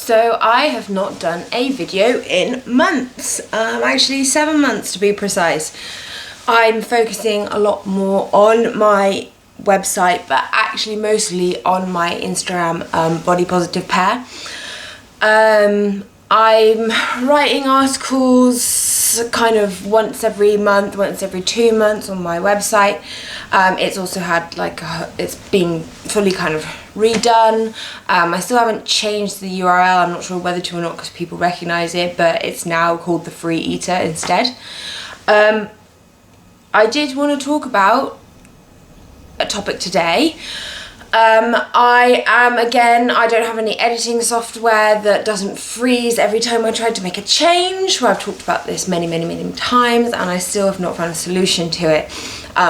So I have not done a video in months, actually 7 months to be precise. I'm focusing a lot more on my website, but actually mostly on my Instagram, Body Positive Pear. I'm writing articles kind of once every month, once every 2 months on my website. It's also had it's been fully kind of redone. I still haven't changed the URL. I'm not sure whether to or not because people recognize it, but it's now called The Free Eater instead. I did want to talk about a topic today. I don't have any editing software that doesn't freeze every time I try to make a change. I've talked about this many times, and I still have not found a solution to it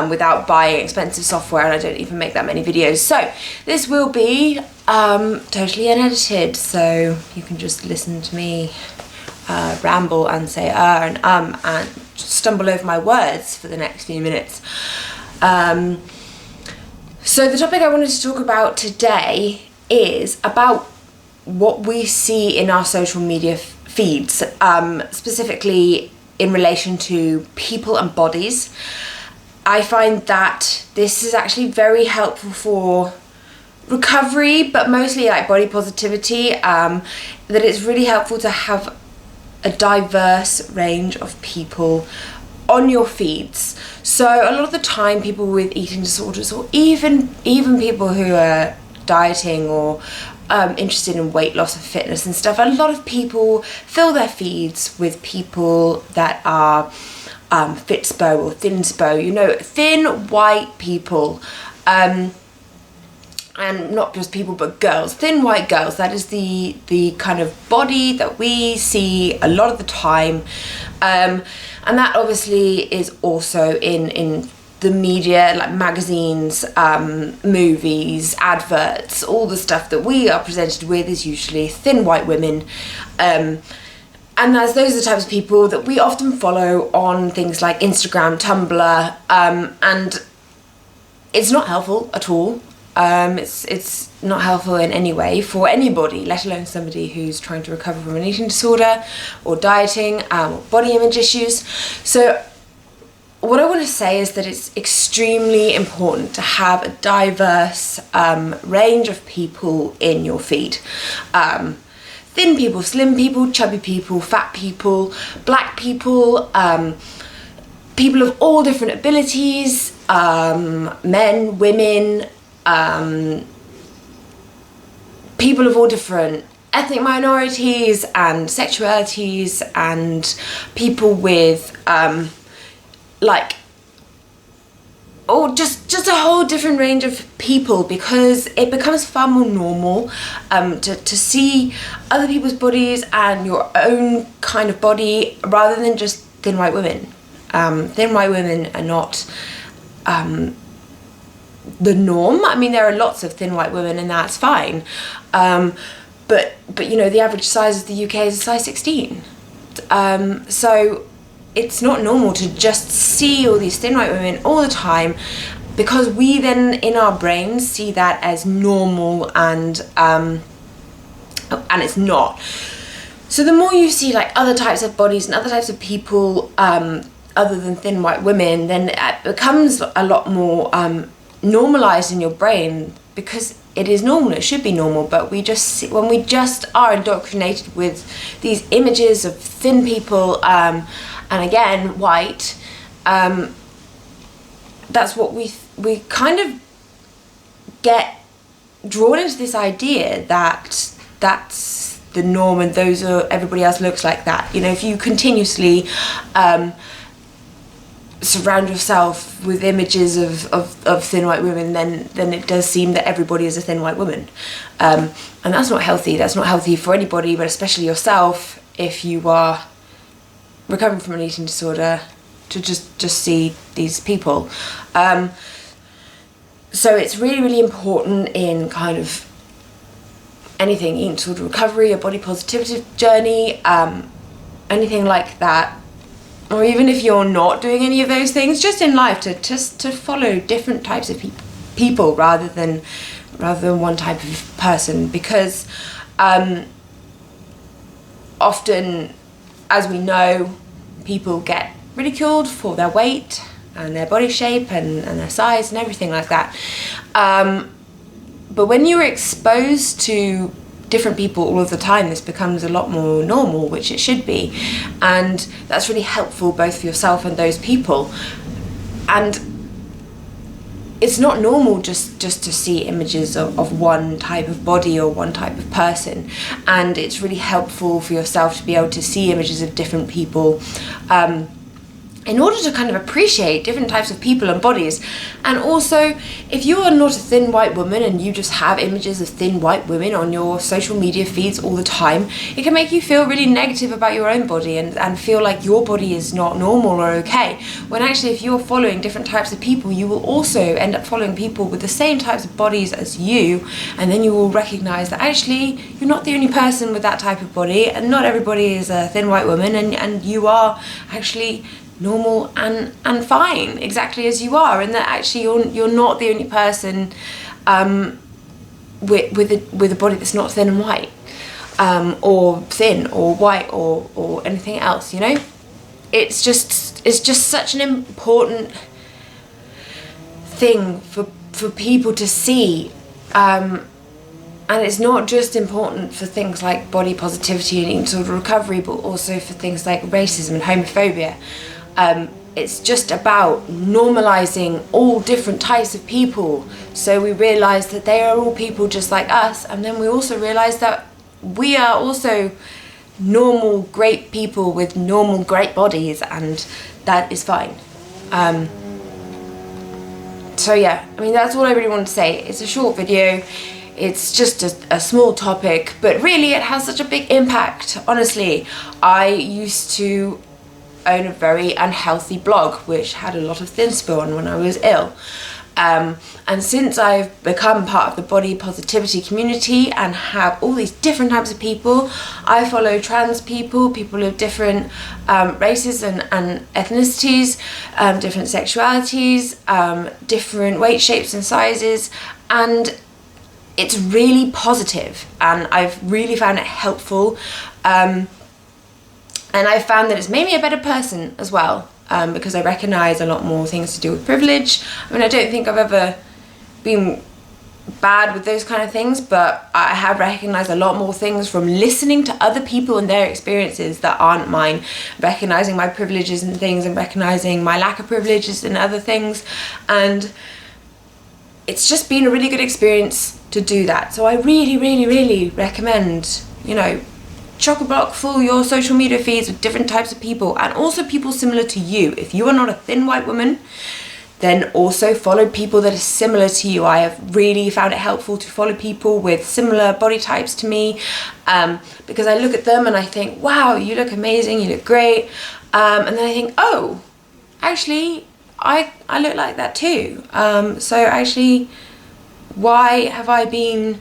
without buying expensive software, and I don't even make that many videos. So this will be totally unedited, so you can just listen to me ramble and say and stumble over my words for the next few minutes. So the topic I wanted to talk about today is about what we see in our social media feeds, specifically in relation to people and bodies. I find that this is actually very helpful for recovery, but mostly like body positivity, that it's really helpful to have a diverse range of people on your feeds. So a lot of the time people with eating disorders, or even people who are dieting or interested in weight loss and fitness and stuff, a lot of people fill their feeds with people that are fitspo or thinspo, you know, thin white people, and not just people but girls, thin white girls. That is the kind of body that we see a lot of the time, and that obviously is also in the media, like magazines, movies, adverts. All the stuff that we are presented with is usually thin white women, and those are the types of people that we often follow on things like Instagram, Tumblr, and it's not helpful at all. It's not helpful in any way for anybody, let alone somebody who's trying to recover from an eating disorder or dieting, or body image issues. So what I want to say is that it's extremely important to have a diverse range of people in your feed. Thin people, slim people, chubby people, fat people, black people, people of all different abilities, men, women, people of all different ethnic minorities and sexualities, and people with just a whole different range of people, because it becomes far more normal to see other people's bodies and your own kind of body rather than just thin white women. Thin white women are not the norm. I mean, there are lots of thin white women and that's fine, but you know, the average size of the UK is a size 16, so it's not normal to just see all these thin white women all the time, because we then in our brains see that as normal, and it's not. So the more you see like other types of bodies and other types of people other than thin white women, then it becomes a lot more normalized in your brain, because it is normal, it should be normal, but we just see, when we just are indoctrinated with these images of thin people, and again white, that's what we kind of get drawn into, this idea that that's the norm and those are, everybody else looks like that. You know, if you continuously surround yourself with images of thin white women, then it does seem that everybody is a thin white woman, and that's not healthy. That's not healthy for anybody, but especially yourself if you are recovering from an eating disorder, to just see these people. So it's really important in kind of anything, eating disorder recovery, a body positivity journey, anything like that, or even if you're not doing any of those things, just in life, to follow different types of people rather than one type of person, because often, as we know, people get ridiculed for their weight and their body shape and their size and everything like that. But when you're exposed to different people all of the time, this becomes a lot more normal, which it should be. And that's really helpful both for yourself and those people. And it's not normal just to see images of one type of body or one type of person, and it's really helpful for yourself to be able to see images of different people in order to kind of appreciate different types of people and bodies. And also, if you are not a thin white woman and you just have images of thin white women on your social media feeds all the time, it can make you feel really negative about your own body and feel like your body is not normal or okay. When actually, if you're following different types of people, you will also end up following people with the same types of bodies as you, and then you will recognize that actually you're not the only person with that type of body, and not everybody is a thin white woman, and you are actually normal and fine exactly as you are, and that actually you're not the only person with a body that's not thin and white, or thin or white or anything else, you know. It's just such an important thing for people to see, and it's not just important for things like body positivity and eating disorder recovery, but also for things like racism and homophobia. It's just about normalizing all different types of people, so we realize that they are all people just like us, and then we also realize that we are also normal great people with normal great bodies, and that is fine. So yeah, I mean, that's all I really wanted to say. It's a short video, it's just a small topic, but really it has such a big impact. Honestly, I used to own a very unhealthy blog which had a lot of thinspo on when I was ill, and since I've become part of the body positivity community and have all these different types of people, I follow trans people, people of different races and ethnicities, different sexualities, different weight shapes and sizes, and it's really positive, and I've really found it helpful. And I found that it's made me a better person as well, because I recognise a lot more things to do with privilege. I mean, I don't think I've ever been bad with those kind of things, but I have recognised a lot more things from listening to other people and their experiences that aren't mine, recognising my privileges and things, and recognising my lack of privileges and other things. And it's just been a really good experience to do that. So I really, really, really recommend, you know, chock-a-block full your social media feeds with different types of people, and also people similar to you. If you are not a thin white woman, then also follow people that are similar to you. I have really found it helpful to follow people with similar body types to me, because I look at them and I think, wow, you look amazing, you look great, and then I think, oh, actually I look like that too. So actually, why have I been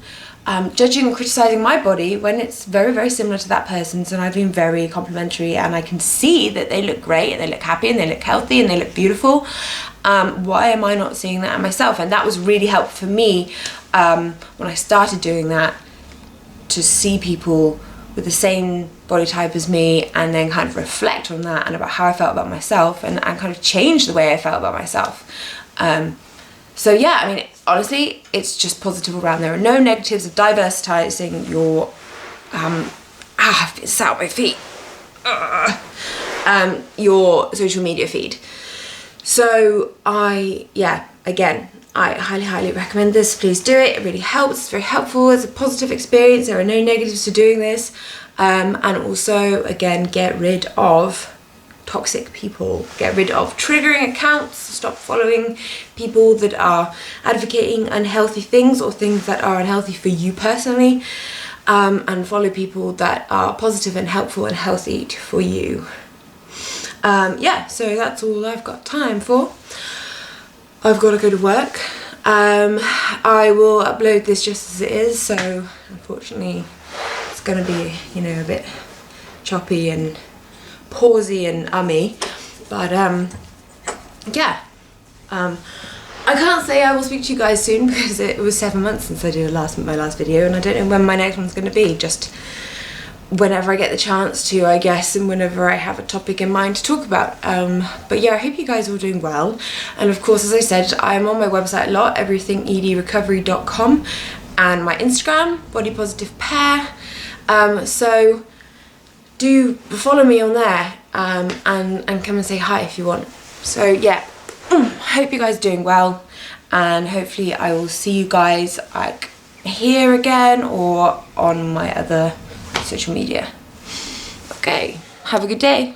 judging and criticising my body when it's very, very similar to that person's, and I've been very complimentary, and I can see that they look great and they look happy and they look healthy and they look beautiful. Why am I not seeing that in myself? And that was really helpful for me when I started doing that, to see people with the same body type as me and then kind of reflect on that and about how I felt about myself, and kind of change the way I felt about myself. So yeah, I mean, honestly, it's just positive around. There are no negatives of diversitizing your, I've been sat on my feet, your social media feed. So again, I highly, highly recommend this. Please do it. It really helps. It's very helpful. It's a positive experience. There are no negatives to doing this. And also, again, get rid of toxic people, get rid of triggering accounts, stop following people that are advocating unhealthy things or things that are unhealthy for you personally, and follow people that are positive and helpful and healthy for you. So that's all I've got time for. I've got to go to work. I will upload this just as it is, so unfortunately it's going to be, you know, a bit choppy and pausey and ummy, but I can't say I will speak to you guys soon, because it was 7 months since I did my last video, and I don't know when my next one's going to be. Just whenever I get the chance to, I guess, and whenever I have a topic in mind to talk about. But yeah, I hope you guys are all doing well. And of course, as I said, I'm on my website a lot, everythingedrecovery.com, and my Instagram, Body Positive Pear. So do follow me on there, and come and say hi if you want. So yeah, hope you guys are doing well, and hopefully I will see you guys like here again or on my other social media. Okay, have a good day.